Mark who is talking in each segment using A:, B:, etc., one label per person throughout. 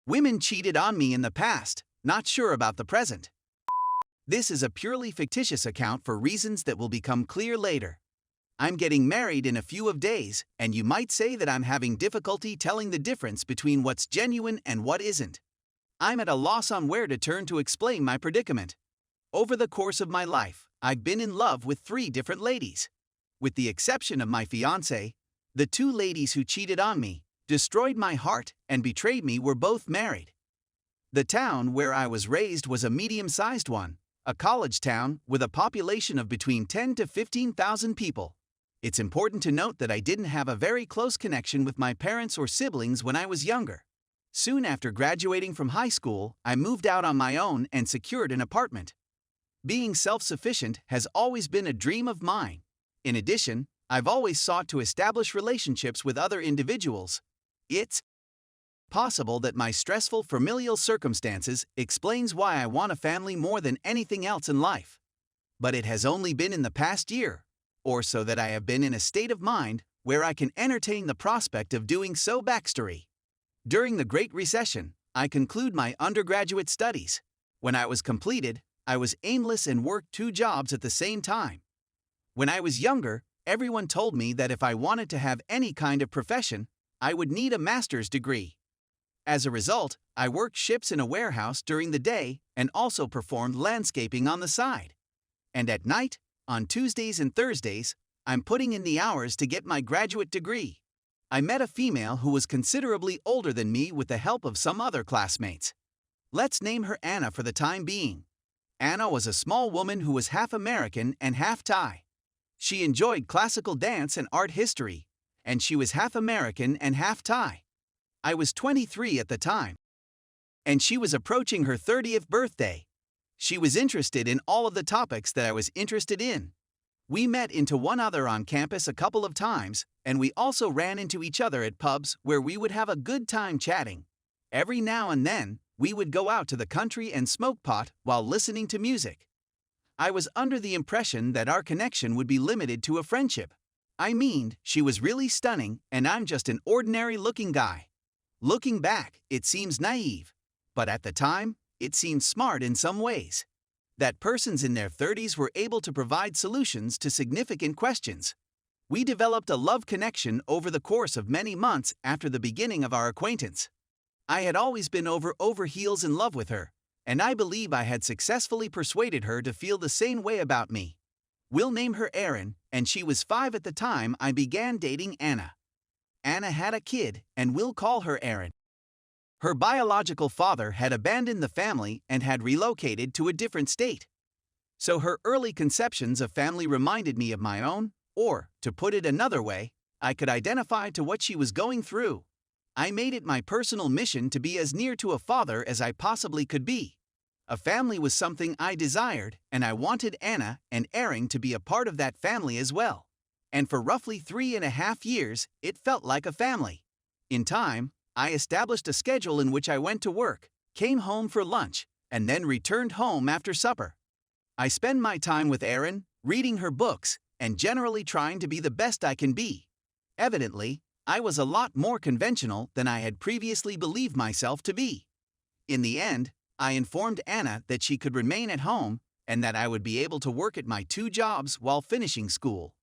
A: Women cheated on me in the past, not sure about the present. This is a purely fictitious account for reasons that will become clear later. I'm getting married in a few of days, and you might say that I'm having difficulty telling the difference between what's genuine and what isn't. I'm at a loss on where to turn to explain my predicament. Over the course of my life, I've been in love with 3 different ladies. With the exception of my fiancée, the 2 ladies who cheated on me, destroyed my heart, and betrayed me were both married. The town where I was raised was a medium-sized one, a college town with a population of between 10 to 15,000 people. It's important to note that I didn't have a very close connection with my parents or siblings when I was younger. Soon after graduating from high school, I moved out on my own and secured an apartment. Being self-sufficient has always been a dream of mine. In addition, I've always sought to establish relationships with other individuals. It's possible that my stressful familial circumstances explains why I want a family more than anything else in life. But it has only been in the past year or so that I have been in a state of mind where I can entertain the prospect of doing so. Backstory. During the Great Recession, I concluded my undergraduate studies. When I was completed, I was aimless and worked 2 jobs at the same time. When I was younger, everyone told me that if I wanted to have any kind of profession, I would need a master's degree. As a result, I worked shifts in a warehouse during the day and also performed landscaping on the side. And at night, on Tuesdays and Thursdays, I'm putting in the hours to get my graduate degree. I met a female who was considerably older than me with the help of some other classmates. Let's name her Anna for the time being. Anna was a small woman who was half American and half Thai. She enjoyed classical dance and art history, and she was half American and half Thai. I was 23 at the time, and she was approaching her 30th birthday. She was interested in all of the topics that I was interested in. We met into one other on campus a couple of times, and we also ran into each other at pubs where we would have a good time chatting. Every now and then, we would go out to the country and smoke pot while listening to music. I was under the impression that our connection would be limited to a friendship. I mean, she was really stunning, and I'm just an ordinary-looking guy. Looking back, it seems naive, but at the time, it seemed smart in some ways. That persons in their 30s were able to provide solutions to significant questions. We developed a love connection over the course of many months after the beginning of our acquaintance. I had always been over heels in love with her, and I believe I had successfully persuaded her to feel the same way about me. We'll name her Erin, and she was 5 at the time I began dating Anna. Anna had a kid, and we'll call her Erin. Her biological father had abandoned the family and had relocated to a different state. So her early conceptions of family reminded me of my own, or, to put it another way, I could identify to what she was going through. I made it my personal mission to be as near to a father as I possibly could be. A family was something I desired, and I wanted Anna and Erin to be a part of that family as well. And for roughly 3.5 years, it felt like a family. In time, I established a schedule in which I went to work, came home for lunch, and then returned home after supper. I spend my time with Erin, reading her books, and generally trying to be the best I can be. Evidently, I was a lot more conventional than I had previously believed myself to be. In the end, I informed Anna that she could remain at home and that I would be able to work at my 2 jobs while finishing school.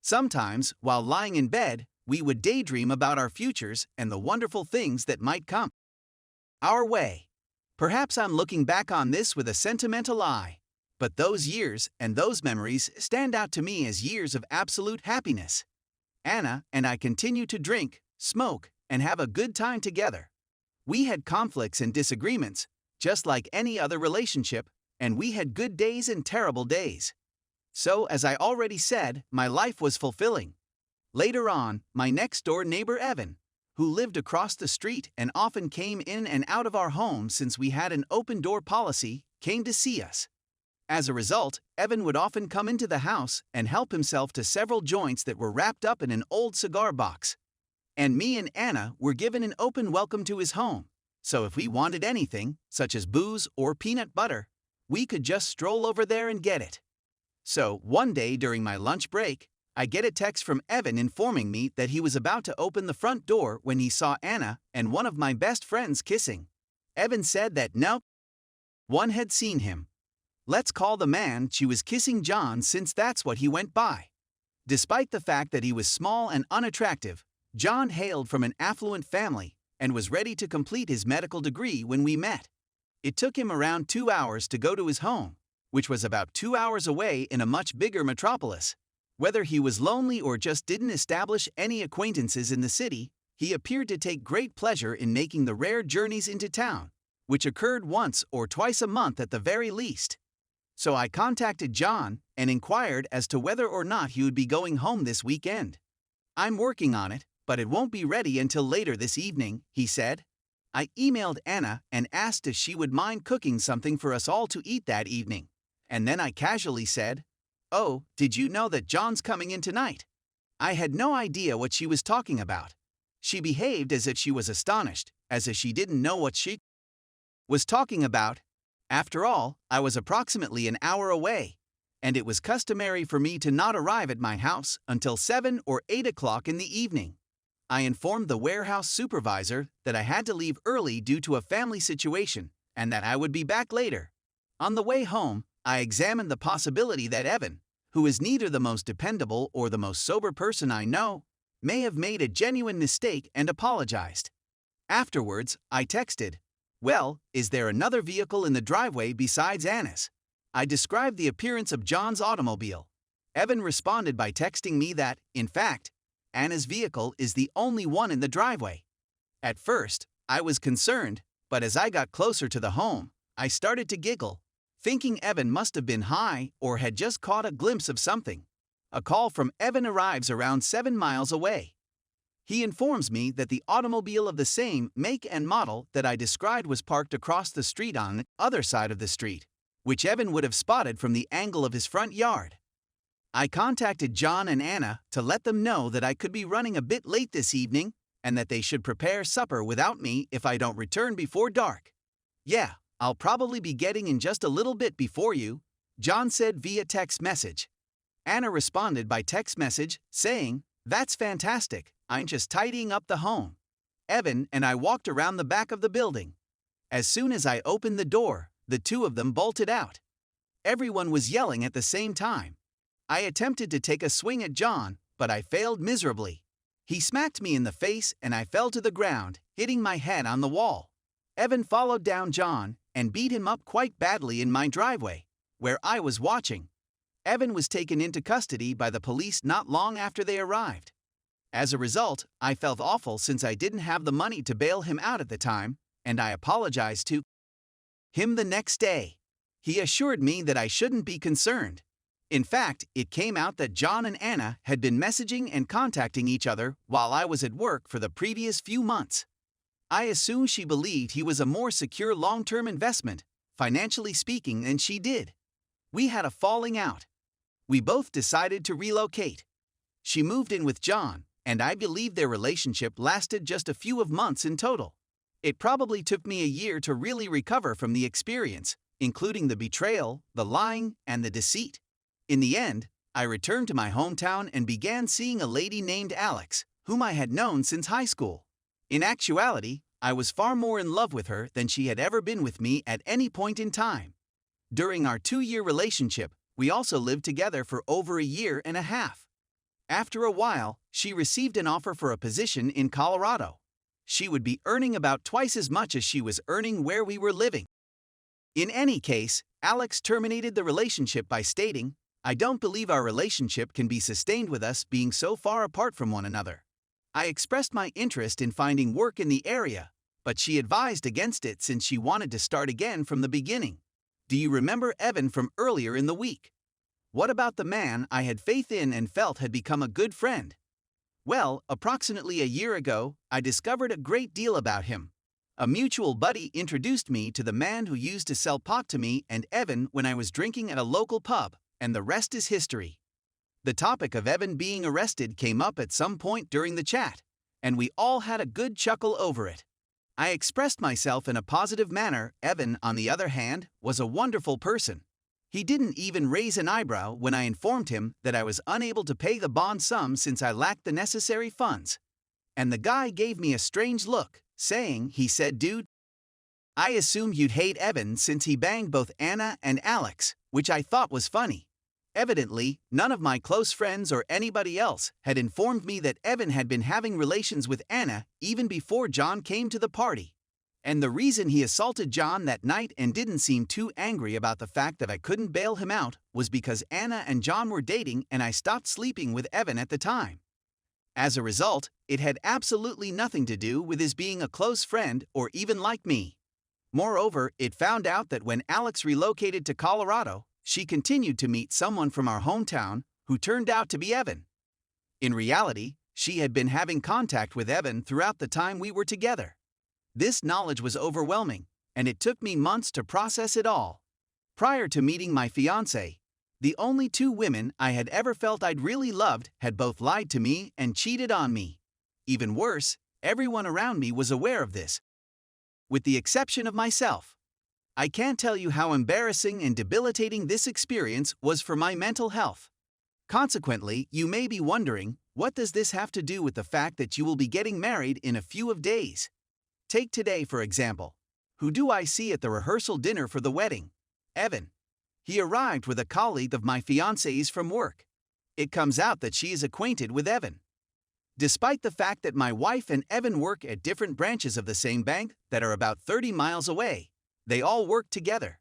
A: Sometimes, while lying in bed, we would daydream about our futures and the wonderful things that might come our way. Perhaps I'm looking back on this with a sentimental eye, but those years and those memories stand out to me as years of absolute happiness. Anna and I continue to drink, smoke, and have a good time together. We had conflicts and disagreements, just like any other relationship, and we had good days and terrible days. So, as I already said, my life was fulfilling. Later on, my next-door neighbor Evan, who lived across the street and often came in and out of our home since we had an open-door policy, came to see us. As a result, Evan would often come into the house and help himself to several joints that were wrapped up in an old cigar box. And me and Anna were given an open welcome to his home, so if we wanted anything, such as booze or peanut butter, we could just stroll over there and get it. So, one day during my lunch break, I get a text from Evan informing me that he was about to open the front door when he saw Anna and one of my best friends kissing. Evan said that no one had seen him. Let's call the man she was kissing John, since that's what he went by. Despite the fact that he was small and unattractive, John hailed from an affluent family and was ready to complete his medical degree when we met. It took him around 2 hours to go to his home, which was about 2 hours away in a much bigger metropolis. Whether he was lonely or just didn't establish any acquaintances in the city, he appeared to take great pleasure in making the rare journeys into town, which occurred once or twice a month at the very least. So I contacted John and inquired as to whether or not he would be going home this weekend. "I'm working on it, but it won't be ready until later this evening," he said. I emailed Anna and asked if she would mind cooking something for us all to eat that evening. And then I casually said, "Oh, did you know that John's coming in tonight?" I had no idea what she was talking about. She behaved as if she was astonished, as if she didn't know what she was talking about. After all, I was approximately an hour away, and it was customary for me to not arrive at my house until 7 or 8 o'clock in the evening. I informed the warehouse supervisor that I had to leave early due to a family situation and that I would be back later. On the way home, I examined the possibility that Evan, who is neither the most dependable or the most sober person I know, may have made a genuine mistake and apologized. Afterwards, I texted, "Well, is there another vehicle in the driveway besides Anna's?" I described the appearance of John's automobile. Evan responded by texting me that, in fact, Anna's vehicle is the only one in the driveway. At first, I was concerned, but as I got closer to the home, I started to giggle, thinking Evan must have been high or had just caught a glimpse of something. A call from Evan arrives around 7 miles away. He informs me that the automobile of the same make and model that I described was parked across the street on the other side of the street, which Evan would have spotted from the angle of his front yard. I contacted John and Anna to let them know that I could be running a bit late this evening and that they should prepare supper without me if I don't return before dark. "Yeah, I'll probably be getting in just a little bit before you," John said via text message. Anna responded by text message saying, "That's fantastic, I'm just tidying up the home." Evan and I walked around the back of the building. As soon as I opened the door, the two of them bolted out. Everyone was yelling at the same time. I attempted to take a swing at John, but I failed miserably. He smacked me in the face and I fell to the ground, hitting my head on the wall. Evan followed down John and beat him up quite badly in my driveway, where I was watching. Evan was taken into custody by the police not long after they arrived. As a result, I felt awful since I didn't have the money to bail him out at the time, and I apologized to him the next day. He assured me that I shouldn't be concerned. In fact, it came out that John and Anna had been messaging and contacting each other while I was at work for the previous few months. I assume she believed he was a more secure long-term investment, financially speaking, than she did. We had a falling out. We both decided to relocate. She moved in with John, and I believe their relationship lasted just a few months in total. It probably took me a year to really recover from the experience, including the betrayal, the lying, and the deceit. In the end, I returned to my hometown and began seeing a lady named Alex, whom I had known since high school. In actuality, I was far more in love with her than she had ever been with me at any point in time. During our 2-year relationship, we also lived together for over a year and a half. After a while, she received an offer for a position in Colorado. She would be earning about twice as much as she was earning where we were living. In any case, Alex terminated the relationship by stating, "I don't believe our relationship can be sustained with us being so far apart from one another." I expressed my interest in finding work in the area, but she advised against it since she wanted to start again from the beginning. Do you remember Evan from earlier in the week? What about the man I had faith in and felt had become a good friend? Well, approximately a year ago, I discovered a great deal about him. A mutual buddy introduced me to the man who used to sell pot to me and Evan when I was drinking at a local pub, and the rest is history. The topic of Evan being arrested came up at some point during the chat, and we all had a good chuckle over it. I expressed myself in a positive manner. Evan, on the other hand, was a wonderful person. He didn't even raise an eyebrow when I informed him that I was unable to pay the bond sum since I lacked the necessary funds. And the guy gave me a strange look, saying, he said, "Dude, I assumed you'd hate Evan since he banged both Anna and Alex, which I thought was funny. Evidently, none of my close friends or anybody else had informed me that Evan had been having relations with Anna even before John came to the party. And the reason he assaulted John that night and didn't seem too angry about the fact that I couldn't bail him out was because Anna and John were dating and I stopped sleeping with Evan at the time. As a result, it had absolutely nothing to do with his being a close friend or even like me. Moreover, it found out that when Alex relocated to Colorado, she continued to meet someone from our hometown who turned out to be Evan. In reality, she had been having contact with Evan throughout the time we were together. This knowledge was overwhelming, and it took me months to process it all. Prior to meeting my fiancée, the only two women I had ever felt I'd really loved had both lied to me and cheated on me. Even worse, everyone around me was aware of this, with the exception of myself. I can't tell you how embarrassing and debilitating this experience was for my mental health. Consequently, you may be wondering, what does this have to do with the fact that you will be getting married in a few days? Take today, for example. Who do I see at the rehearsal dinner for the wedding? Evan. He arrived with a colleague of my fiancée's from work. It comes out that she is acquainted with Evan. Despite the fact that my wife and Evan work at different branches of the same bank that are about 30 miles away, they all work together.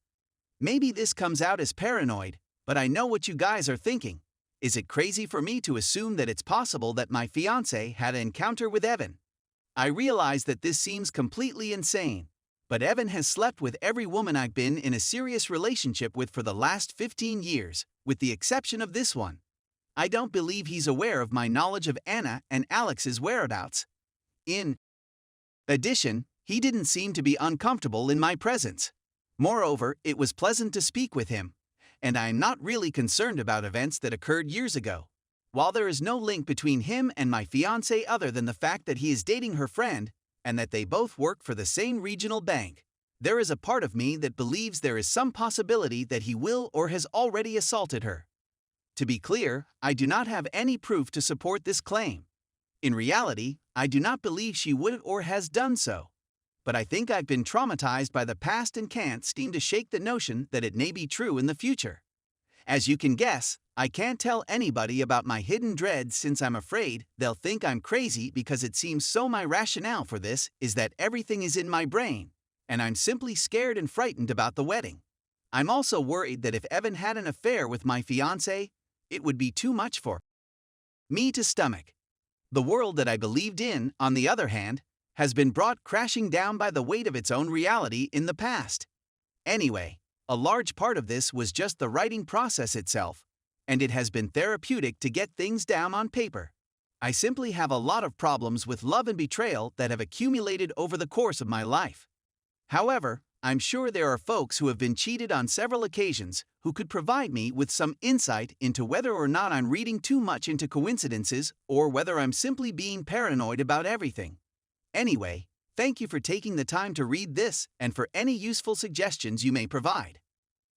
A: Maybe this comes out as paranoid, but I know what you guys are thinking. Is it crazy for me to assume that it's possible that my fiancé had an encounter with Evan? I realize that this seems completely insane, but Evan has slept with every woman I've been in a serious relationship with for the last 15 years, with the exception of this one. I don't believe he's aware of my knowledge of Anna and Alex's whereabouts. In addition, he didn't seem to be uncomfortable in my presence. Moreover, it was pleasant to speak with him, and I am not really concerned about events that occurred years ago. While there is no link between him and my fiancée other than the fact that he is dating her friend and that they both work for the same regional bank, there is a part of me that believes there is some possibility that he will or has already assaulted her. To be clear, I do not have any proof to support this claim. In reality, I do not believe she would or has done so. But I think I've been traumatized by the past and can't seem to shake the notion that it may be true in the future. As you can guess, I can't tell anybody about my hidden dreads since I'm afraid they'll think I'm crazy because it seems so my rationale for this is that everything is in my brain, and I'm simply scared and frightened about the wedding. I'm also worried that if Evan had an affair with my fiancée, it would be too much for me to stomach. The world that I believed in, on the other hand, has been brought crashing down by the weight of its own reality in the past. Anyway, a large part of this was just the writing process itself, and it has been therapeutic to get things down on paper. I simply have a lot of problems with love and betrayal that have accumulated over the course of my life. However, I'm sure there are folks who have been cheated on several occasions who could provide me with some insight into whether or not I'm reading too much into coincidences or whether I'm simply being paranoid about everything. Anyway, thank you for taking the time to read this and for any useful suggestions you may provide.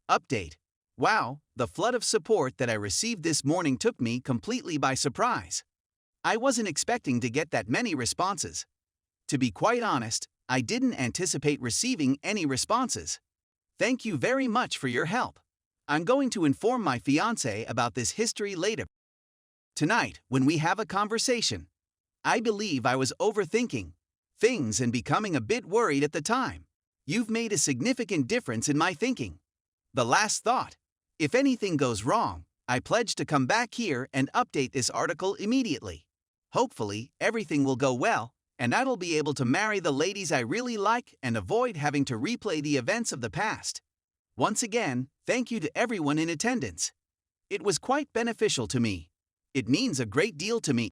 A: Update. Wow, the flood of support that I received this morning took me completely by surprise. I wasn't expecting to get that many responses. To be quite honest, I didn't anticipate receiving any responses. Thank you very much for your help. I'm going to inform my fiancé about this history later tonight when we have a conversation. I believe I was overthinking things and becoming a bit worried at the time. You've made a significant difference in my thinking. The last thought. If anything goes wrong, I pledge to come back here and update this article immediately. Hopefully, everything will go well, and I'll be able to marry the ladies I really like and avoid having to replay the events of the past. Once again, thank you to everyone in attendance. It was quite beneficial to me. It means a great deal to me.